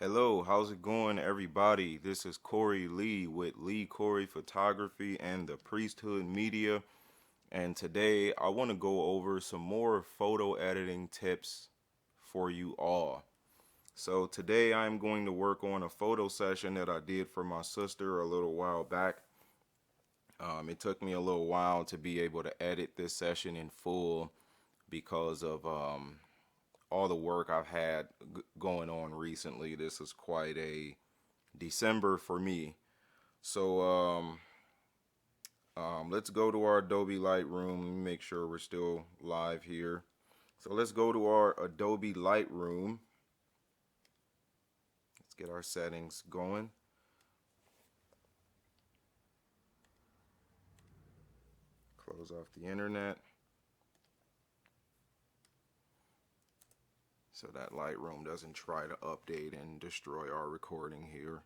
Hello, how's it going, everybody? This is Corey Lee with Lee Corey Photography and the Priesthood Media. And today I want to go over some more photo editing tips for you all. So, today I'm going to work on a photo session that I did for my sister a little while back. It took me a little while to be able to edit this session in full because of all the work I've had going on recently. This is quite a December for me. So let's go to our Adobe Lightroom. Make sure we're still live here. So let's go to our Adobe Lightroom. Let's get our settings going. Close off the internet. So that Lightroom doesn't try to update and destroy our recording here.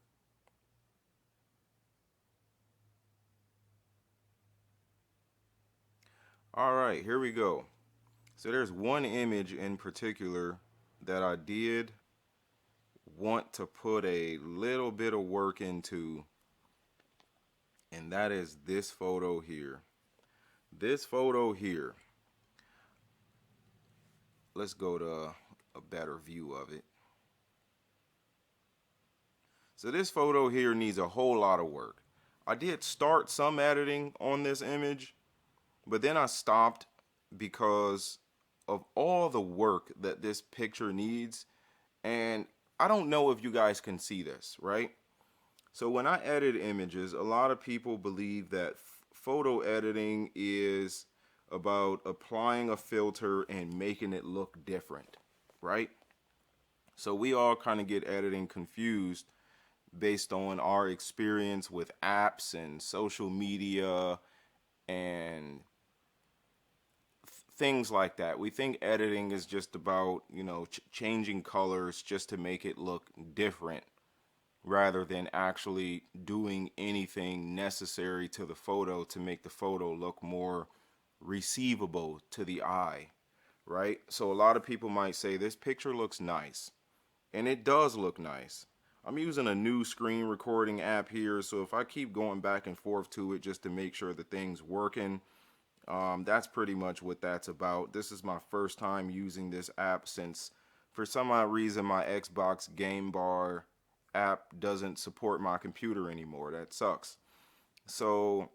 All right, here we go. So there's one image in particular that I did want to put a little bit of work into, and that is this photo here. This photo here. Let's go to a better view of it. So this photo here needs a whole lot of work. I did start some editing on this image, but then I stopped because of all the work that this picture needs. And I don't know if you guys can see this, right? So when I edit images, a lot of people believe that photo editing is about applying a filter and making it look different, right? So we all kind of get editing confused based on our experience with apps and social media and things like that. We think editing is just about, changing colors just to make it look different rather than actually doing anything necessary to the photo to make the photo look more receivable to the eye, right? So a lot of people might say this picture looks nice, and it does look nice. I'm using a new screen recording app here, so if I keep going back and forth to it just to make sure the thing's working, that's pretty much what that's about. This is my first time using this app since, for some odd reason, my Xbox Game Bar app doesn't support my computer anymore. That sucks. So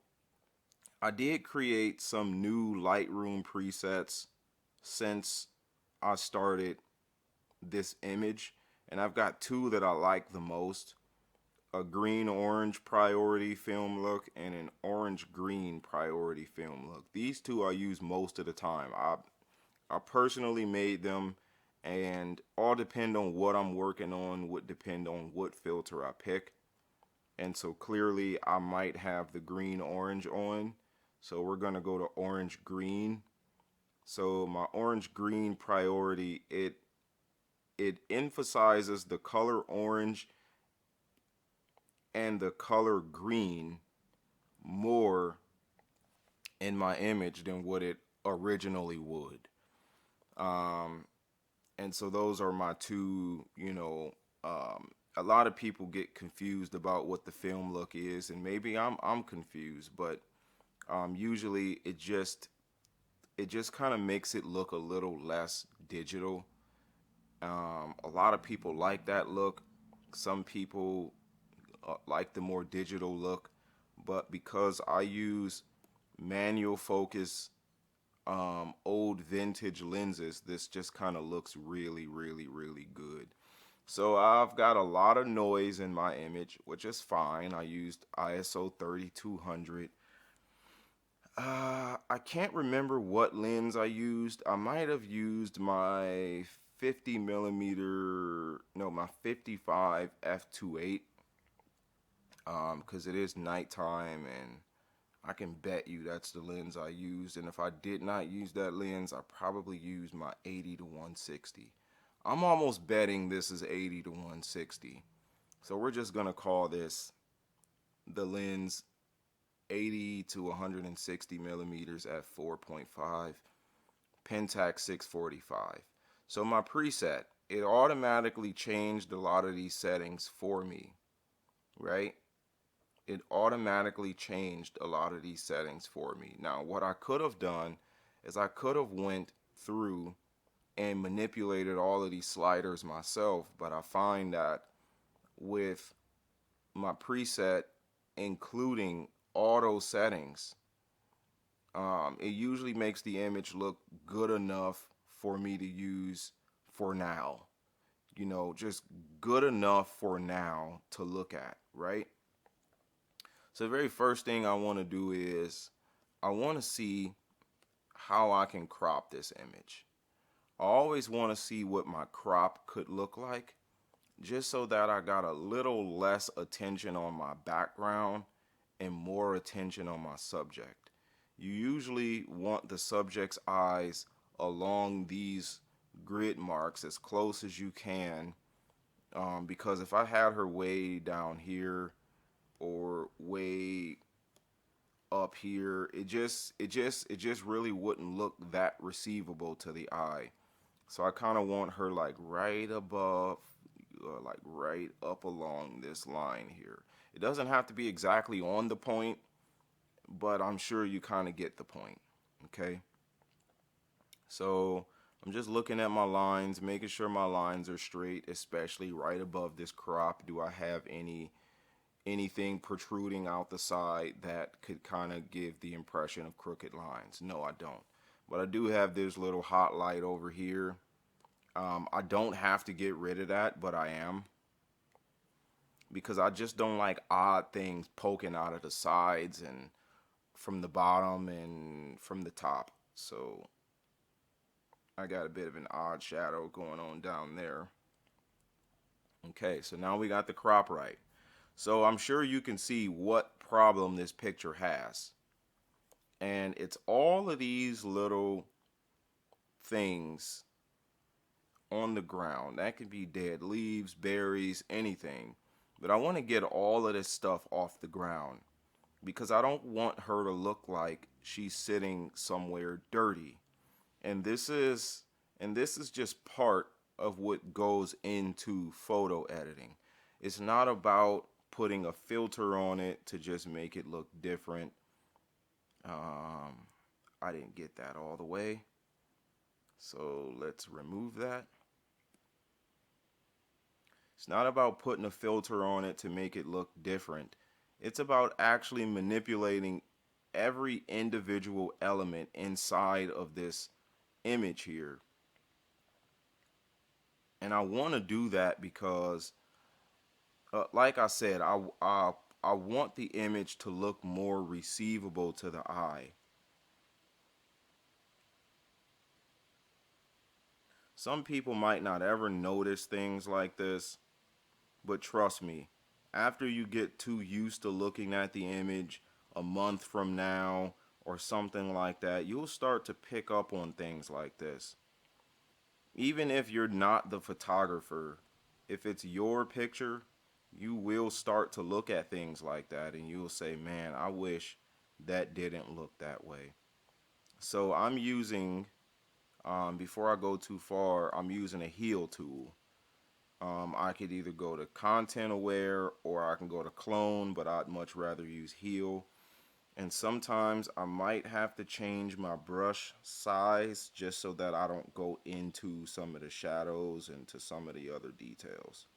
I did create some new Lightroom presets since I started this image, and I've got two that I like the most: a green orange priority film look and an orange green priority film look. These two I use most of the time. I personally made them, and all depend on what I'm working on, would depend on what filter I pick. And so clearly I might have the green orange on, so we're gonna go to orange green. So my orange green priority, it emphasizes the color orange and the color green more in my image than what it originally would. And so those are my two, a lot of people get confused about what the film look is, and maybe I'm confused, but usually it just kind of makes it look a little less digital. A lot of people like that look. Some people like the more digital look, but because I use manual focus, old vintage lenses, this just kind of looks really, really, really good. So I've got a lot of noise in my image, which is fine. I used ISO 3200. I can't remember what lens I used. I might have used my 50 millimeter, no, my 55 f2.8, because it is nighttime, and I can bet you that's the lens I used. And if I did not use that lens, I probably used my 80 to 160. I'm almost betting this is 80 to 160. So we're just going to call this the lens 80 to 160 millimeters at 4.5, Pentax 645. So my preset, it automatically changed a lot of these settings for me, right? It automatically changed a lot of these settings for me. Now, what I could have done is I could have went through and manipulated all of these sliders myself, but I find that with my preset including auto settings, it usually makes the image look good enough for me to use for now. You know, just good enough for now to look at, right? So the very first thing I want to do is I want to see how I can crop this image. I always want to see what my crop could look like, just so that I got a little less attention on my background and more attention on my subject. You usually want the subject's eyes along these grid marks as close as you can, because if I had her way down here or way up here, it just really wouldn't look that receivable to the eye. So I kind of want her like right above, like right up along this line here. It doesn't have to be exactly on the point, but I'm sure you kind of get the point. Okay. So I'm just looking at my lines, making sure my lines are straight, especially right above this crop. Do I have anything protruding out the side that could kind of give the impression of crooked lines? No, I don't. But I do have this little hot light over here. I don't have to get rid of that, but I am, because I just don't like odd things poking out of the sides and from the bottom and from the top. So I got a bit of an odd shadow going on down there. Okay, so now we got the crop right. So I'm sure you can see what problem this picture has. And it's all of these little things on the ground. That could be dead leaves, berries, anything. But I want to get all of this stuff off the ground because I don't want her to look like she's sitting somewhere dirty. And this is just part of what goes into photo editing. It's not about putting a filter on it to just make it look different. I didn't get that all the way. So let's remove that. It's not about putting a filter on it to make it look different. It's about actually manipulating every individual element inside of this image here. And I want to do that because, like I said, I want the image to look more receivable to the eye. Some people might not ever notice things like this, but trust me, after you get too used to looking at the image a month from now or something like that, you'll start to pick up on things like this. Even if you're not the photographer, if it's your picture, you will start to look at things like that and you'll say, man, I wish that didn't look that way. So I'm using, before I go too far, I'm using a heal tool. I could either go to content aware or I can go to clone, but I'd much rather use heal. And sometimes I might have to change my brush size just so that I don't go into some of the shadows and to some of the other details.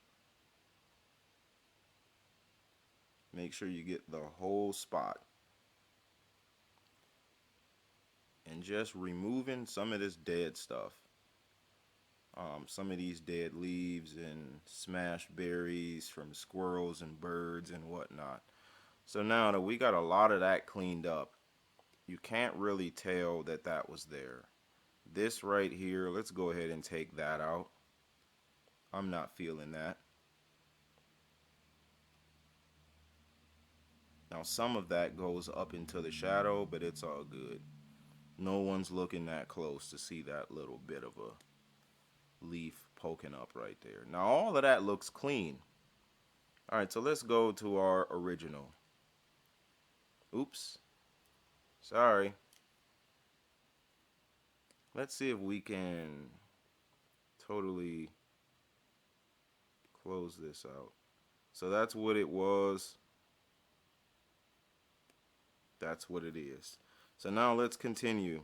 Make sure you get the whole spot. And just removing some of this dead stuff. Some of these dead leaves and smashed berries from squirrels and birds and whatnot. So now that we got a lot of that cleaned up, you can't really tell that that was there. This right here, let's go ahead and take that out. I'm not feeling that. Now some of that goes up into the shadow, but it's all good. No one's looking that close to see that little bit of a leaf poking up right there. Now all of that looks clean. Alright, so let's go to our original. Oops. Sorry. Let's see if we can totally close this out. So that's what it was. That's what it is. So now let's continue.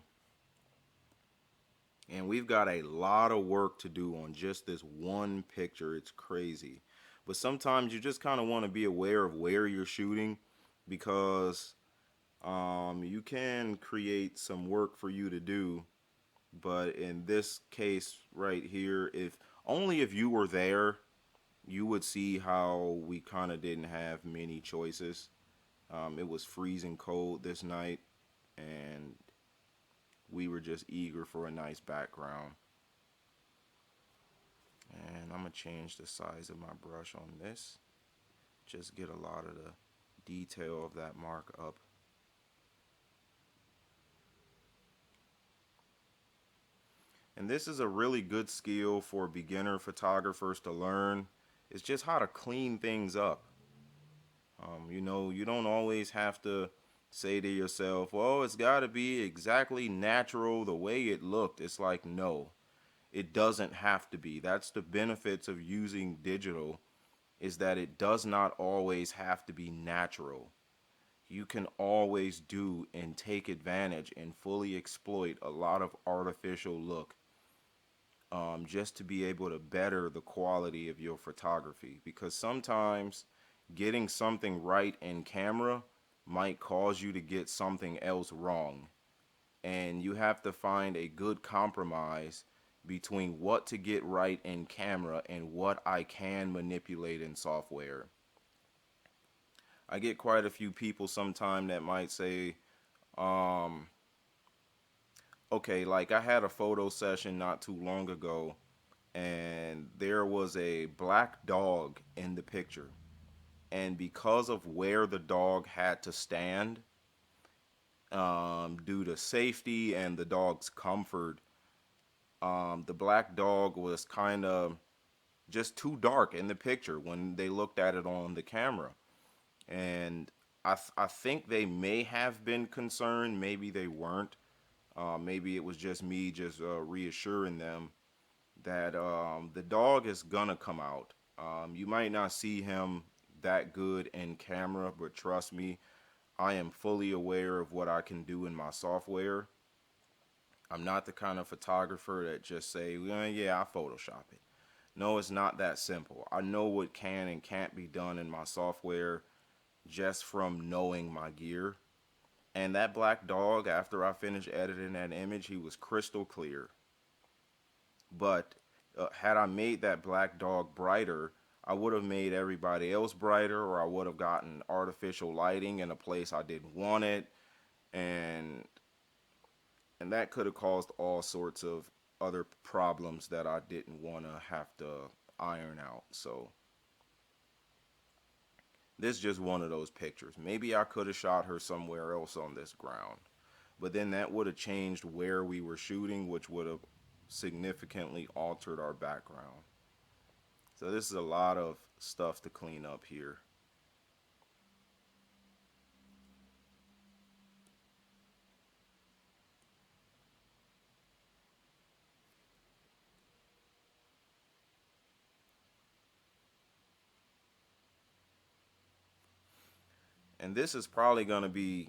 And we've got a lot of work to do on just this one picture. It's crazy. But sometimes you just kind of want to be aware of where you're shooting, because you can create some work for you to do. But in this case right here, if only if you were there, you would see how we kind of didn't have many choices. It was freezing cold this night, and we were just eager for a nice background. And I'm going to change the size of my brush on this. Just get a lot of the detail of that mark up. And this is a really good skill for beginner photographers to learn. It's just how to clean things up. You don't always have to say to yourself, well, it's got to be exactly natural the way it looked. It's like, no, it doesn't have to be. That's the benefits of using digital, is that it does not always have to be natural. You can always do and take advantage and fully exploit a lot of artificial look, just to be able to better the quality of your photography. Because sometimes getting something right in camera might cause you to get something else wrong. And you have to find a good compromise between what to get right in camera and what I can manipulate in software. I get quite a few people sometime that might say, um, okay, like I had a photo session not too long ago, and there was a black dog in the picture. And because of where the dog had to stand, due to safety and the dog's comfort, the black dog was kind of just too dark in the picture when they looked at it on the camera. And I think they may have been concerned, maybe they weren't. Maybe it was just me just reassuring them that the dog is gonna come out. You might not see him that good in camera, but trust me, I am fully aware of what I can do in my software. I'm not the kind of photographer that just say, well, yeah, I Photoshop it. No, it's not that simple. I know what can and can't be done in my software just from knowing my gear. And that black dog, after I finished editing that image, he was crystal clear. But had I made that black dog brighter, I would have made everybody else brighter, or I would have gotten artificial lighting in a place I didn't want it, and that could have caused all sorts of other problems that I didn't want to have to iron out. So this is just one of those pictures. Maybe I could have shot her somewhere else on this ground, but then that would have changed where we were shooting, which would have significantly altered our background. So this is a lot of stuff to clean up here. And this is probably going to be,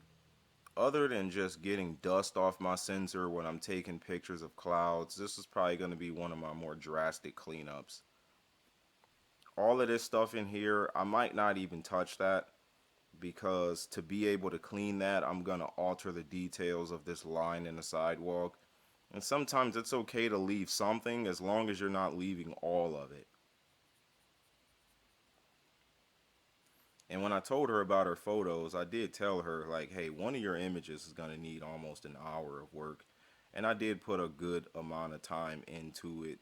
other than just getting dust off my sensor when I'm taking pictures of clouds, this is probably going to be one of my more drastic cleanups. All of this stuff in here, I might not even touch that, because to be able to clean that, I'm going to alter the details of this line in the sidewalk. And sometimes it's okay to leave something as long as you're not leaving all of it. And when I told her about her photos, I did tell her, like, hey, one of your images is going to need almost an hour of work. And I did put a good amount of time into it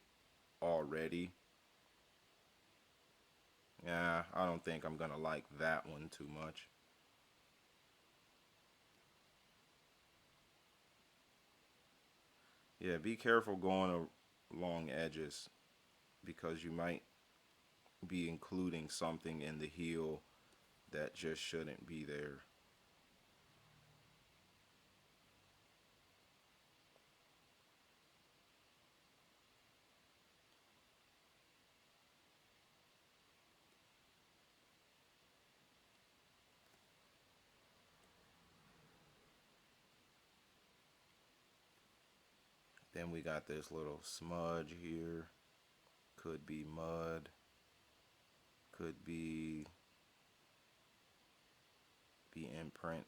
already. Yeah, I don't think I'm going to like that one too much. Yeah, be careful going along edges, because you might be including something in the heel that just shouldn't be there. Then we got this little smudge here. Could be mud. Could be the imprint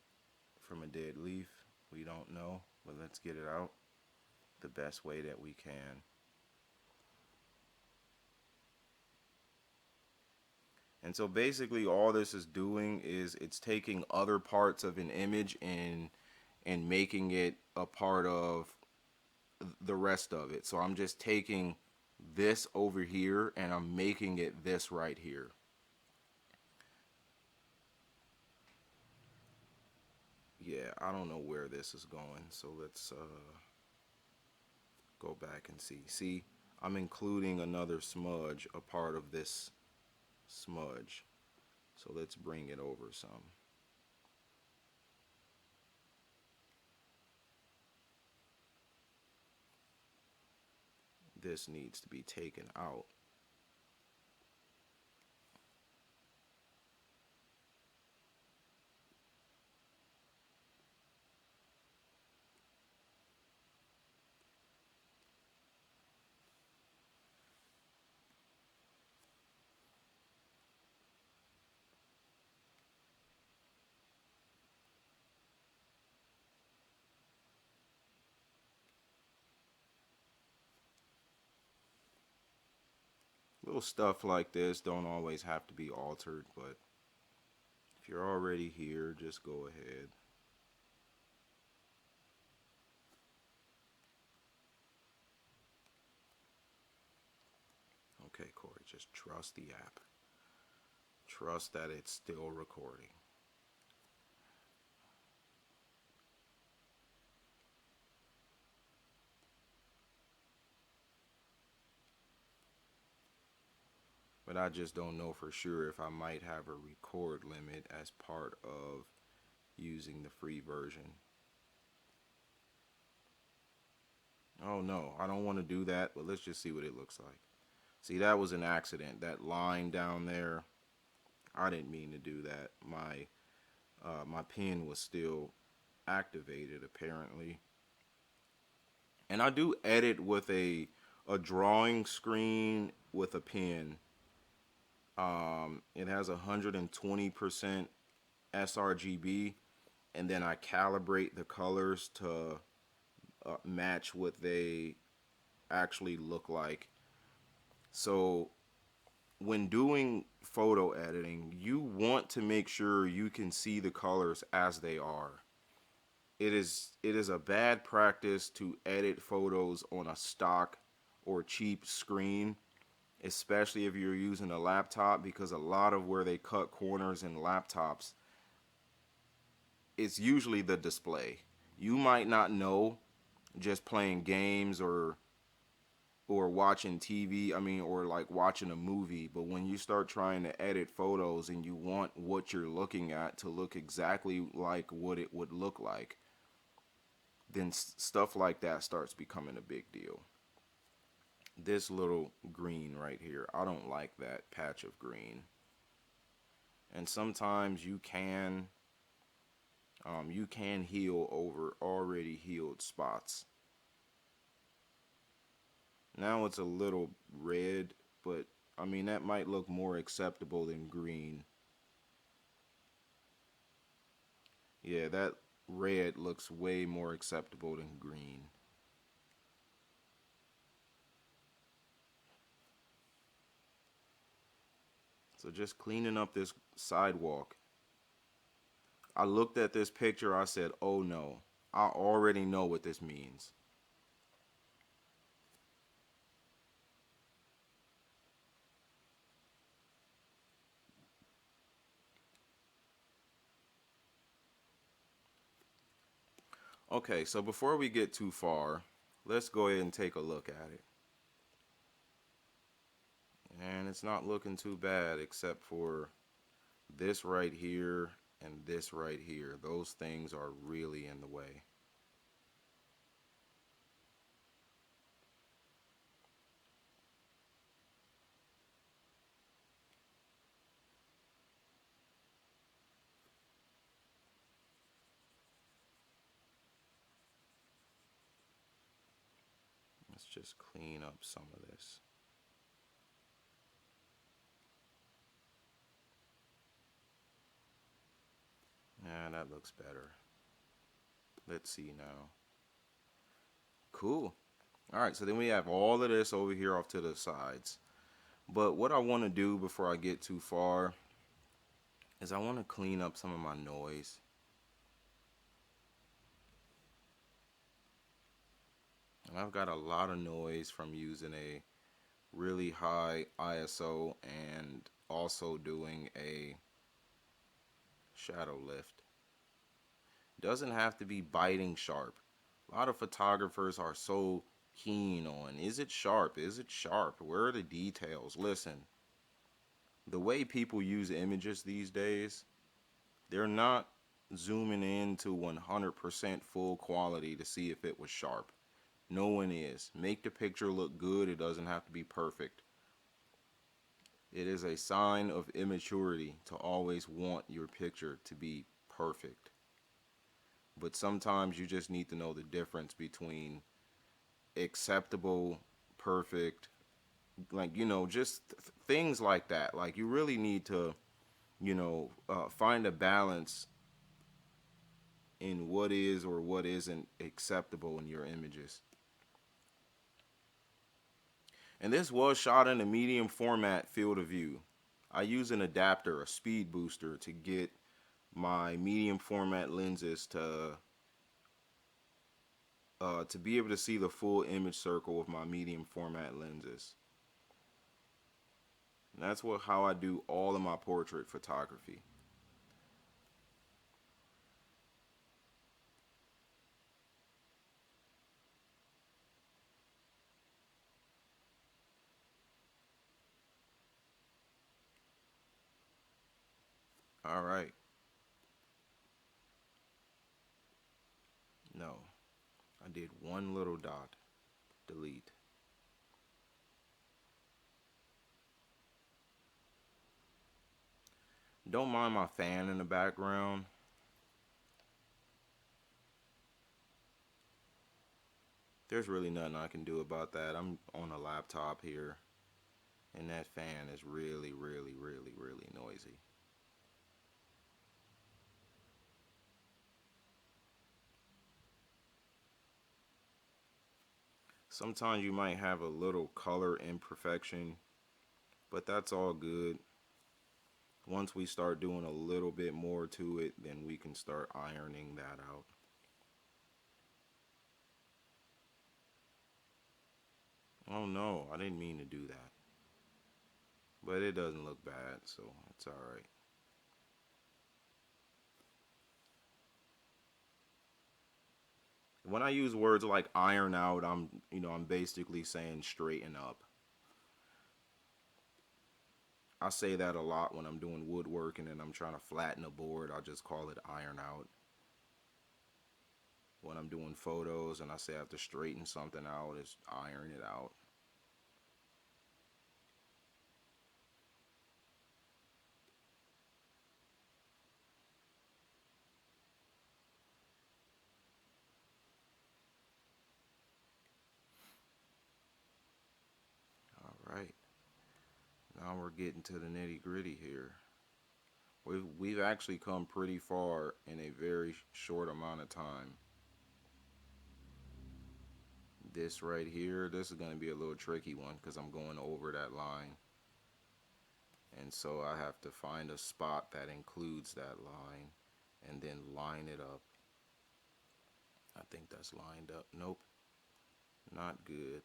from a dead leaf. We don't know, but let's get it out the best way that we can. And so basically all this is doing is it's taking other parts of an image and making it a part of the rest of it. So I'm just taking this over here and I'm making it this right here. Yeah, I don't know where this is going, so let's go back and see. See, I'm including another smudge, a part of this smudge. So let's bring it over some. This needs to be taken out. Little stuff like this don't always have to be altered, but if you're already here, just go ahead. Okay, Corey, just trust the app. Trust that it's still recording. But I just don't know for sure if I might have a record limit as part of using the free version. Oh no, I don't want to do that, but let's just see what it looks like. See, that was an accident. That line down there, I didn't mean to do that. My pen was still activated apparently. And I do edit with a drawing screen with a pen. It has 120% sRGB, and then I calibrate the colors to match what they actually look like. So when doing photo editing, you want to make sure you can see the colors as they are. It is a bad practice to edit photos on a stock or cheap screen, especially if you're using a laptop, because a lot of where they cut corners in laptops, it's usually the display. You might not know just playing games or watching TV, or like watching a movie, but when you start trying to edit photos and you want what you're looking at to look exactly like what it would look like, then stuff like that starts becoming a big deal. This little green right here, I don't like that patch of green. And sometimes you can heal over already healed spots. Now it's a little red, but that might look more acceptable than green. Yeah, that red looks way more acceptable than green. So just cleaning up this sidewalk. I looked at this picture, I said, oh no, I already know what this means. Okay, so before we get too far, let's go ahead and take a look at it. And it's not looking too bad except for this right here and this right here. Those things are really in the way. just clean up some of this. Yeah, that looks better. Let's see now. Cool. All right, so then we have all of this over here off to the sides. But what I want to do before I get too far is I want to clean up some of my noise. And I've got a lot of noise from using a really high ISO and also doing a shadow lift. Doesn't have to be biting sharp. A lot of photographers are so keen on, is it sharp? Is it sharp? Where are the details? Listen, the way people use images these days, they're not zooming in to 100% full quality to see if it was sharp. No one is. Make the picture look good. It doesn't have to be perfect. It is a sign of immaturity to always want your picture to be perfect. But sometimes you just need to know the difference between acceptable, perfect, like, just things like that. Like, you really need to, find a balance in what is or what isn't acceptable in your images. And this was shot in a medium format field of view. I use an adapter, a speed booster, to get my medium format lenses to be able to see the full image circle of my medium format lenses. And that's how I do all of my portrait photography. All right. No, I did one little dot. Delete. Don't mind my fan in the background. There's really nothing I can do about that. I'm on a laptop here, and that fan is really, really, really, really noisy. Sometimes you might have a little color imperfection, but that's all good. Once we start doing a little bit more to it, then we can start ironing that out. Oh no, I didn't mean to do that. But it doesn't look bad, so it's alright. When I use words like iron out, I'm basically saying straighten up. I say that a lot when I'm doing woodworking and I'm trying to flatten a board. I'll just call it iron out. When I'm doing photos and I say I have to straighten something out, it's iron it out. Alright, now we're getting to the nitty gritty here. We've actually come pretty far in a very short amount of time. This right here, this is going to be a little tricky one because I'm going over that line. And so I have to find a spot that includes that line and then line it up. I think that's lined up. Nope, not good.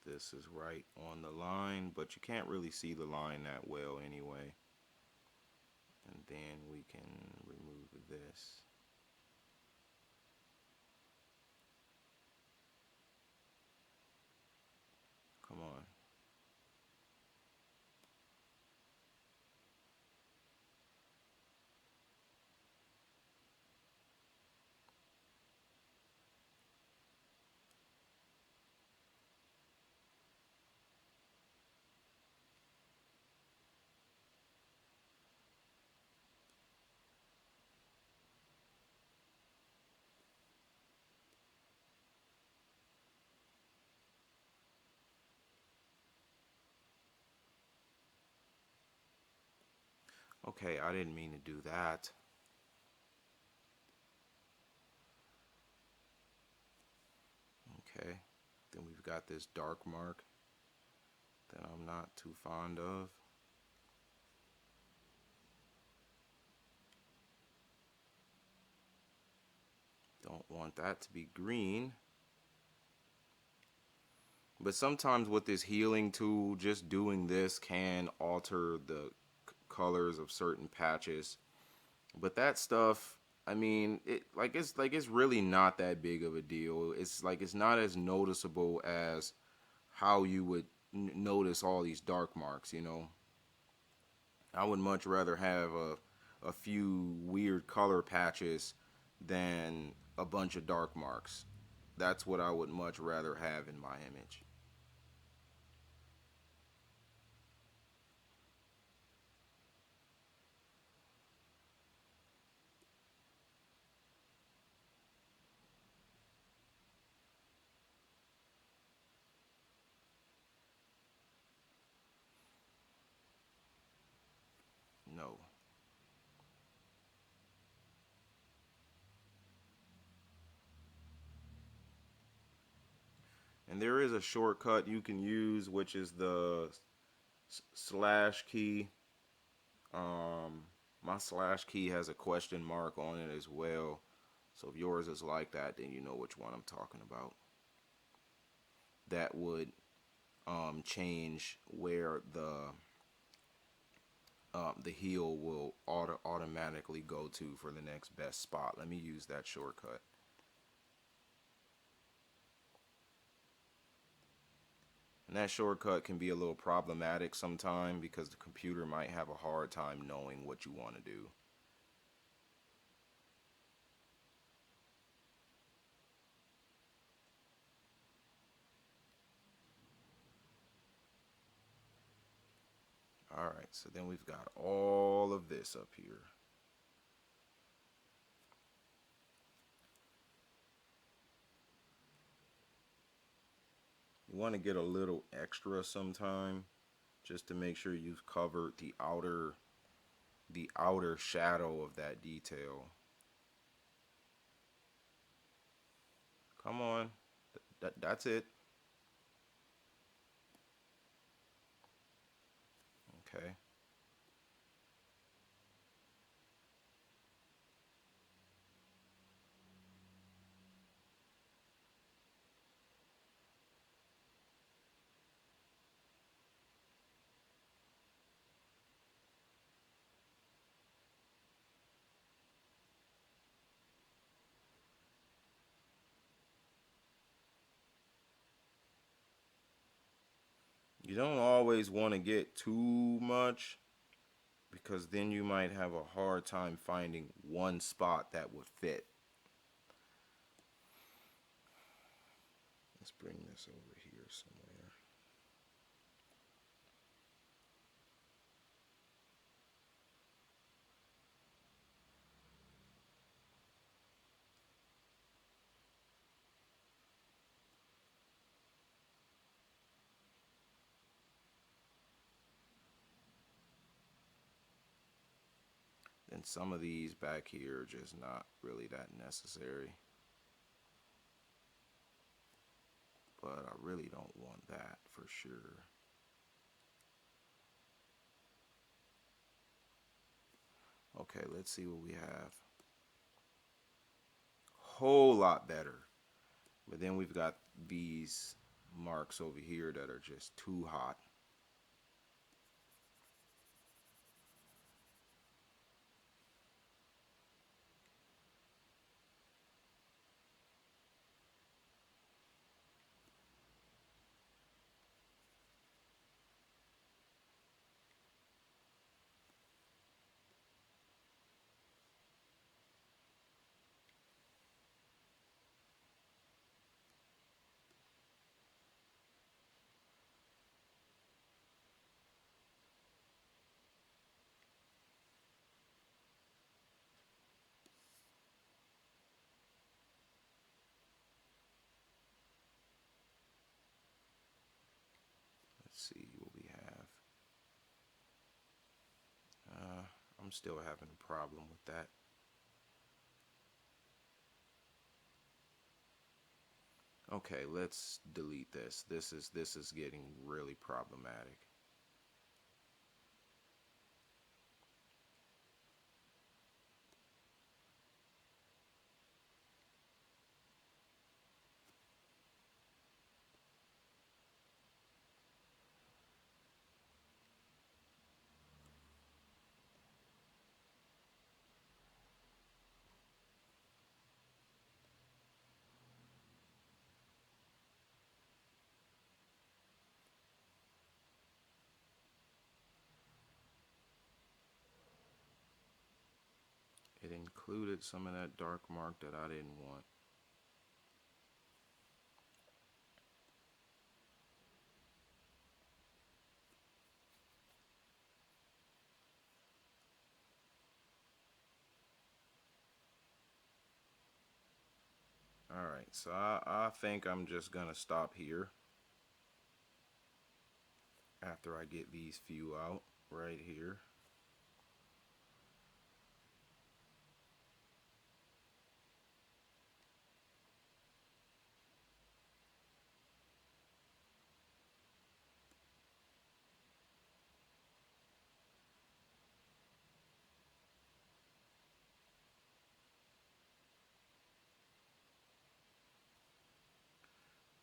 This is right on the line, but you can't really see the line that well anyway. And then we can remove this. Come on. Okay, I didn't mean to do that. Okay, then we've got this dark mark that I'm not too fond of. Don't want that to be green. But sometimes with this healing tool, just doing this can alter the colors of certain patches. But that stuff, I mean, it's really not that big of a deal. It's not as noticeable as how you would notice all these dark marks, you know. I would much rather have a few weird color patches than a bunch of dark marks. That's what I would much rather have in my image. No. And there is a shortcut you can use, which is the slash key. My slash key has a question mark on it as well. So if yours is like that, then you know which one I'm talking about. That would change where the heel will automatically go to for the next best spot. Let me use that shortcut. And that shortcut can be a little problematic sometime because the computer might have a hard time knowing what you want to do. Alright, so then we've got all of this up here. You want to get a little extra sometime just to make sure you've covered the outer shadow of that detail. Come on. That's it. Okay. You don't always want to get too much because then you might have a hard time finding one spot that would fit. Let's bring this over here somewhere. Then some of these back here are just not really that necessary. But I really don't want that for sure. Okay, let's see what we have. Whole lot better. But then we've got these marks over here that are just too hot. still having a problem with that. Okay, let's delete this. This is getting really problematic. It included some of that dark mark that I didn't want. Alright, so I think I'm just going to stop here after I get these few out right here.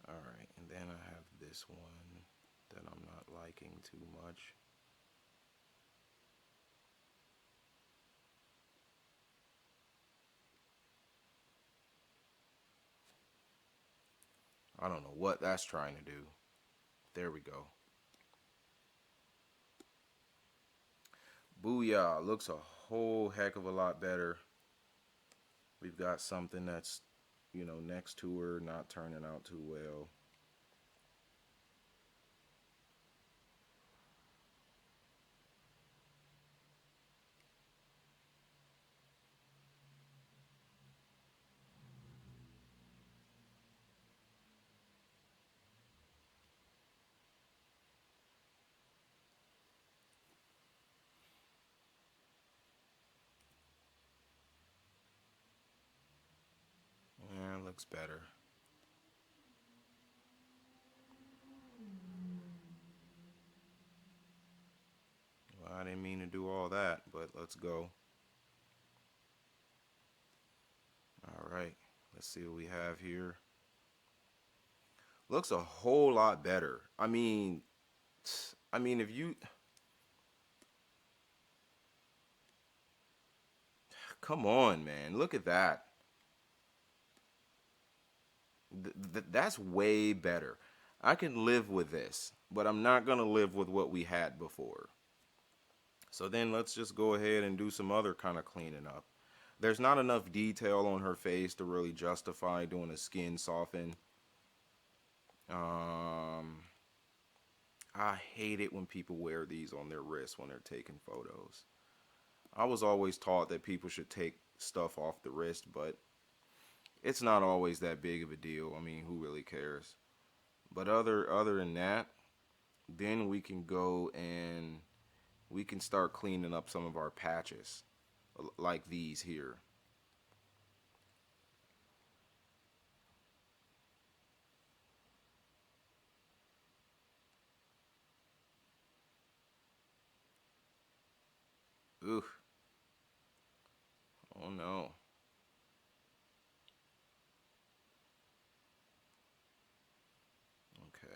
Alright, and then I have this one that I'm not liking too much. I don't know what that's trying to do. There we go. Booyah, looks a whole heck of a lot better. We've got something that's, you know, next to her, not turning out too well. Yeah, it looks better. Well, I didn't mean to do all that, but let's go. Alright, let's see what we have here. Looks a whole lot better. I mean, if you... Come on, man. Look at that. That's way better. I can live with this, but I'm not going to live with what we had before. So then let's just go ahead and do some other kind of cleaning up. There's not enough detail on her face to really justify doing a skin soften. I hate it when people wear these on their wrists when they're taking photos. I was always taught that people should take stuff off the wrist, but it's not always that big of a deal. I mean, who really cares? But other than that, then we can go and we can start cleaning up some of our patches, like these here. Ugh. Oh no. Okay.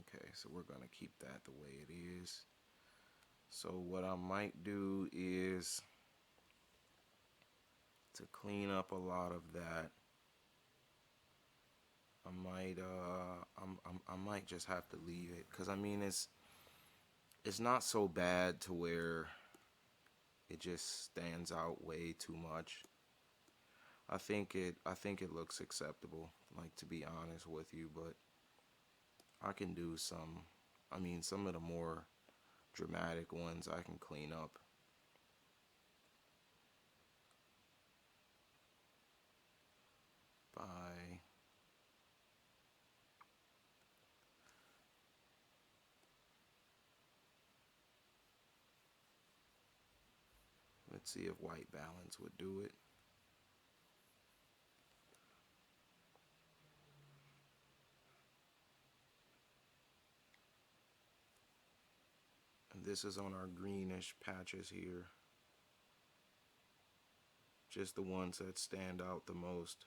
Okay, so we're gonna keep that the way it is. So what I might do is to clean up a lot of that. I might just have to leave it because I mean it's not so bad to where it just stands out way too much. I think it looks acceptable, like to be honest with you, but I can do some. I mean, some of the more dramatic ones I can clean up. By Let's see if white balance would do it. And this is on our greenish patches here. Just the ones that stand out the most.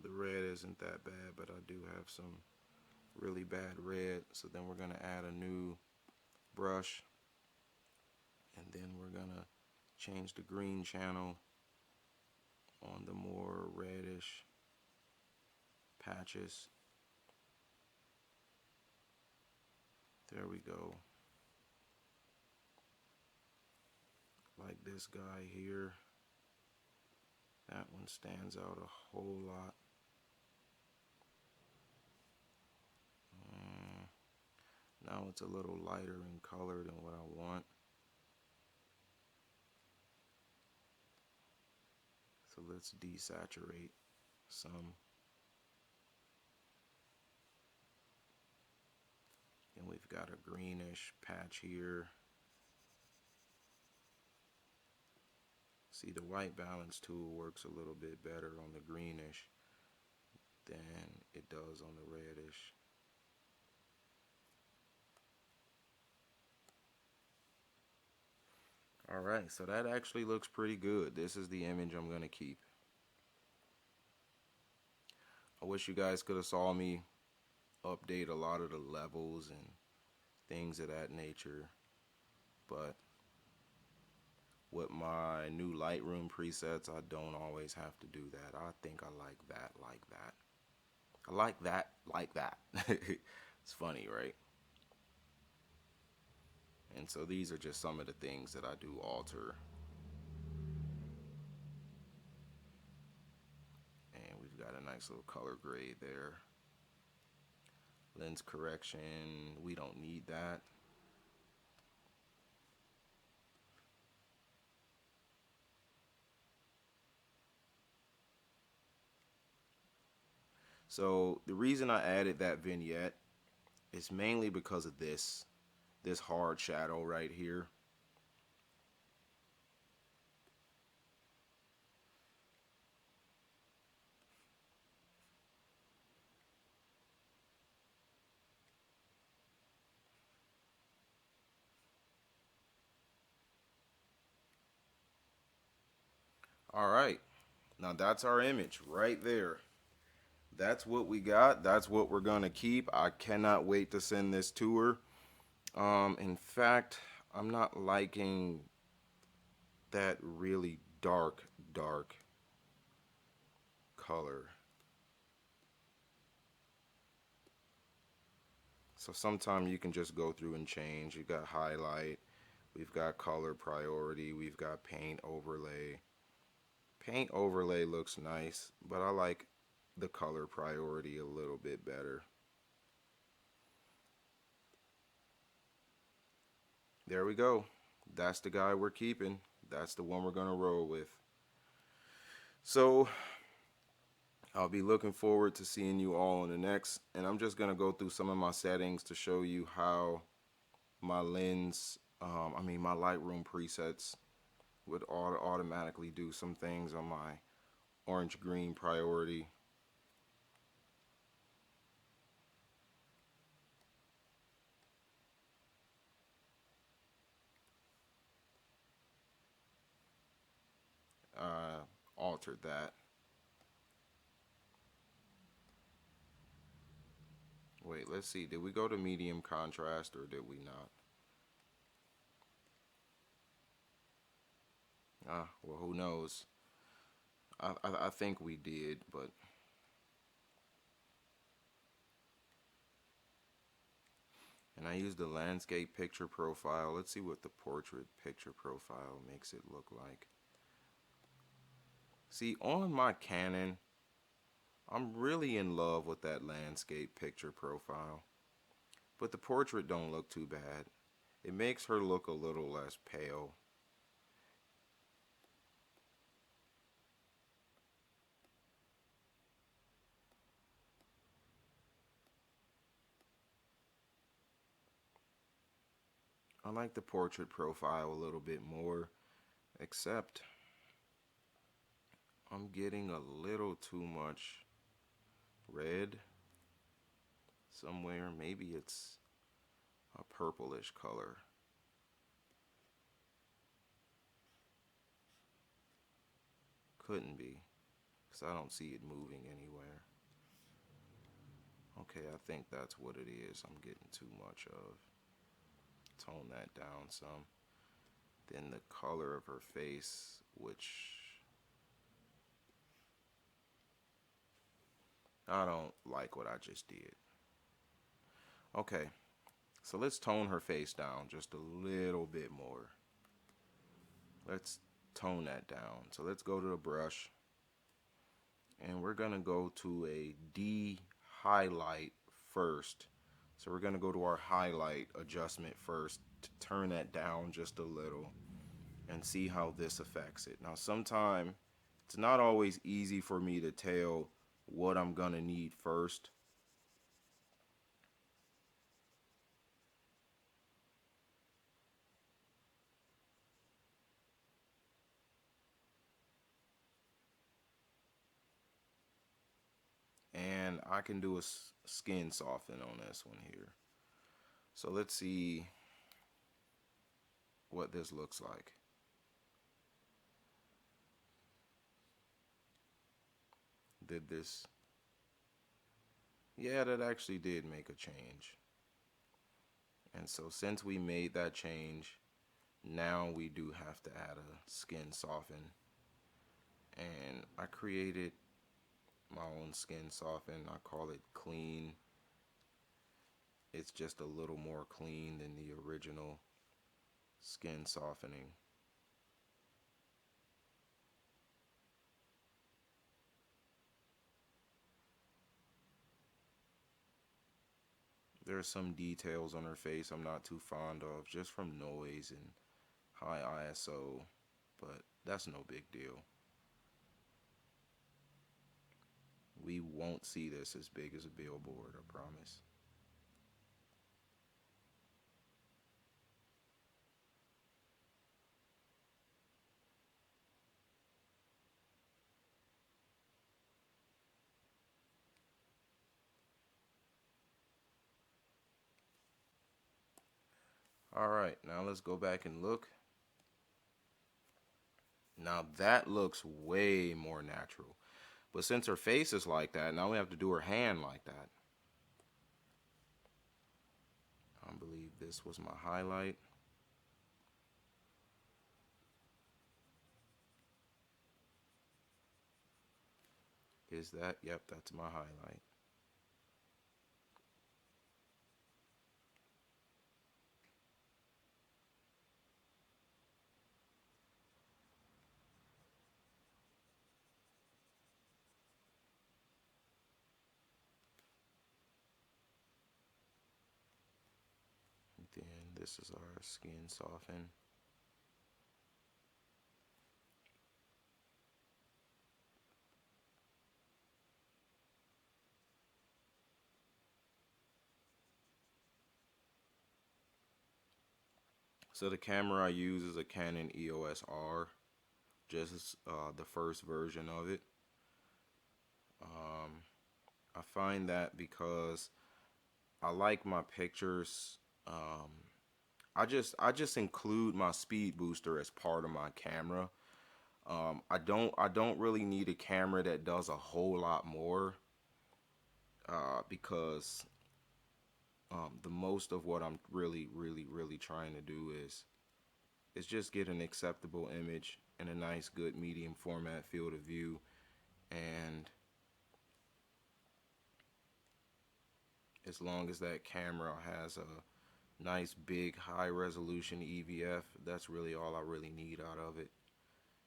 The red isn't that bad, but I do have some really bad red. So then we're going to add a new brush. And then we're going to change the green channel on the more reddish patches. There we go. Like this guy here. That one stands out a whole lot. Now it's a little lighter in color than what I want. So let's desaturate some. And we've got a greenish patch here. See, the white balance tool works a little bit better on the greenish than it does on the reddish. Alright, so that actually looks pretty good. This is the image I'm going to keep. I wish you guys could have saw me update a lot of the levels and things of that nature, but with my new Lightroom presets, I don't always have to do that. I think I like that like that. I like that like that. It's funny, right? And so these are just some of the things that I do alter. And we've got a nice little color grade there. Lens correction, we don't need that. So the reason I added that vignette is mainly because of this hard shadow right here. Alright, now that's our image right there. That's what we got. That's what we're going to keep. I cannot wait to send this to her. In fact, I'm not liking that really dark color. So sometimes you can just go through and change. You got highlight, we've got color priority, we've got paint overlay. Paint overlay looks nice, but I like the color priority a little bit better. There we go. That's the guy we're keeping. That's the one we're gonna roll with. So I'll be looking forward to seeing you all in the next, and I'm just gonna go through some of my settings to show you how my lens, my Lightroom presets would automatically do some things on my orange green priority. Altered that. Wait, let's see. Did we go to medium contrast or did we not? Well, who knows? I think we did, but and I used the landscape picture profile. Let's see what the portrait picture profile makes it look like. See, on my Canon, I'm really in love with that landscape picture profile. But the portrait don't look too bad. It makes her look a little less pale. I like the portrait profile a little bit more, except I'm getting a little too much red somewhere. Maybe it's a purplish color. Couldn't be, because I don't see it moving anywhere. Okay, I think that's what it is I'm getting too much of. Tone that down some. Then the color of her face, which I don't like what I just did. Okay, so let's tone her face down just a little bit more. Let's tone that down. So let's go to the brush, and we're gonna go to a de-highlight first. So we're gonna go to our highlight adjustment first to turn that down just a little and see how this affects it. Now, sometimes it's not always easy for me to tell what I'm gonna need first. And I can do a skin soften on this one here. So let's see what this looks like. Did this? Yeah, that actually did make a change. And so since we made that change, now we do have to add a skin soften. And I created my own skin soften. I call it clean. It's just a little more clean than the original skin softening. There are some details on her face I'm not too fond of, just from noise and high ISO, but that's no big deal. We won't see this as big as a billboard, I promise. Alright, now let's go back and look. Now that looks way more natural. But since her face is like that, now we have to do her hand like that. I believe this was my highlight. Is that? Yep, that's my highlight. Then this is our skin soften. So the camera I use is a Canon EOS R, just the first version of it. I find that because I like my pictures. I just include my speed booster as part of my camera. I don't really need a camera that does a whole lot more, because the most of what I'm really trying to do is just get an acceptable image in a nice, good medium format field of view, and as long as that camera has a nice, big, high resolution EVF, that's really all I really need out of it.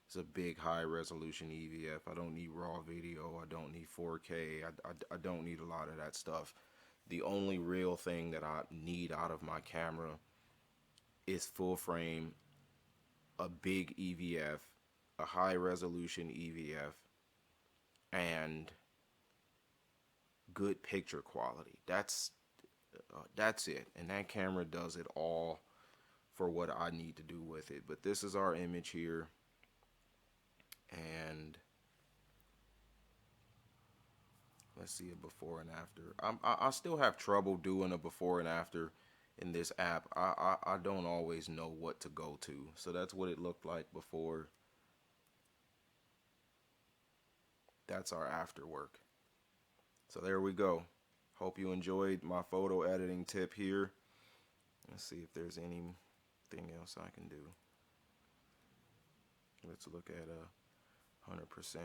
It's a big, high resolution EVF. I don't need raw video. I don't need 4K. I don't need a lot of that stuff. The only real thing that I need out of my camera is full frame, a big EVF, a high resolution EVF, and good picture quality. That's it, and that camera does it all for what I need to do with it. But this is our image here, and let's see a before and after. I still have trouble doing a before and after in this app. I don't always know what to go to. So that's what it looked like before. That's our after work. So there we go. Hope you enjoyed my photo editing tip here. Let's see if there's anything else I can do. Let's look at 100%.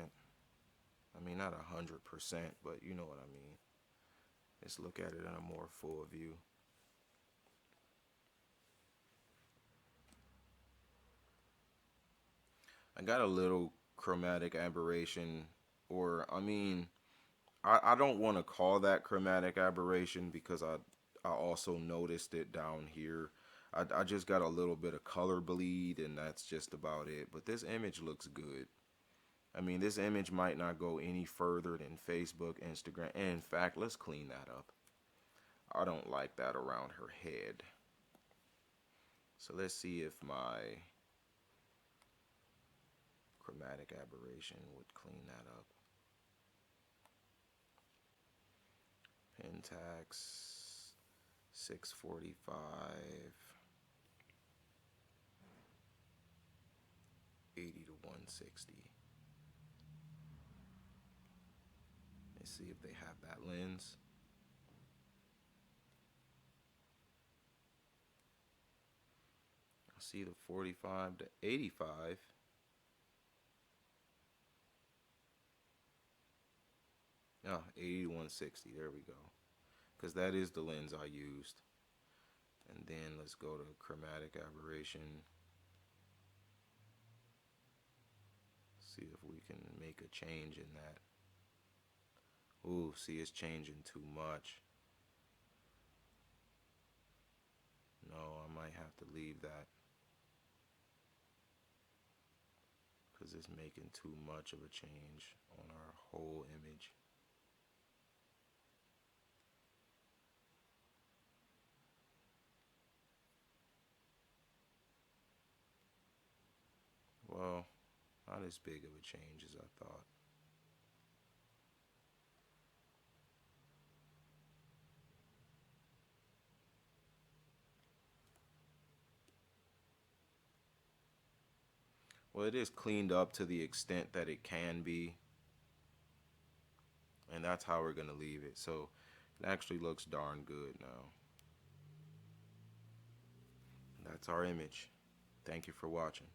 I mean, not 100%, but you know what I mean. Let's look at it in a more full view. I got a little chromatic aberration, or I mean, I don't want to call that chromatic aberration because I also noticed it down here. I just got a little bit of color bleed, and that's just about it. But this image looks good. I mean, this image might not go any further than Facebook, Instagram. And in fact, let's clean that up. I don't like that around her head. So let's see if my chromatic aberration would clean that up. Pentax 645, 80 to 160. Let's see if they have that lens. I see the 45 to 85. Oh, 80 to 160. There we go. Because that is the lens I used. And then let's go to chromatic aberration. See if we can make a change in that. Ooh, see, it's changing too much. No, I might have to leave that. Because it's making too much of a change on our whole image. Well, not as big of a change as I thought. Well, it is cleaned up to the extent that it can be. And that's how we're going to leave it. So it actually looks darn good now. That's our image. Thank you for watching.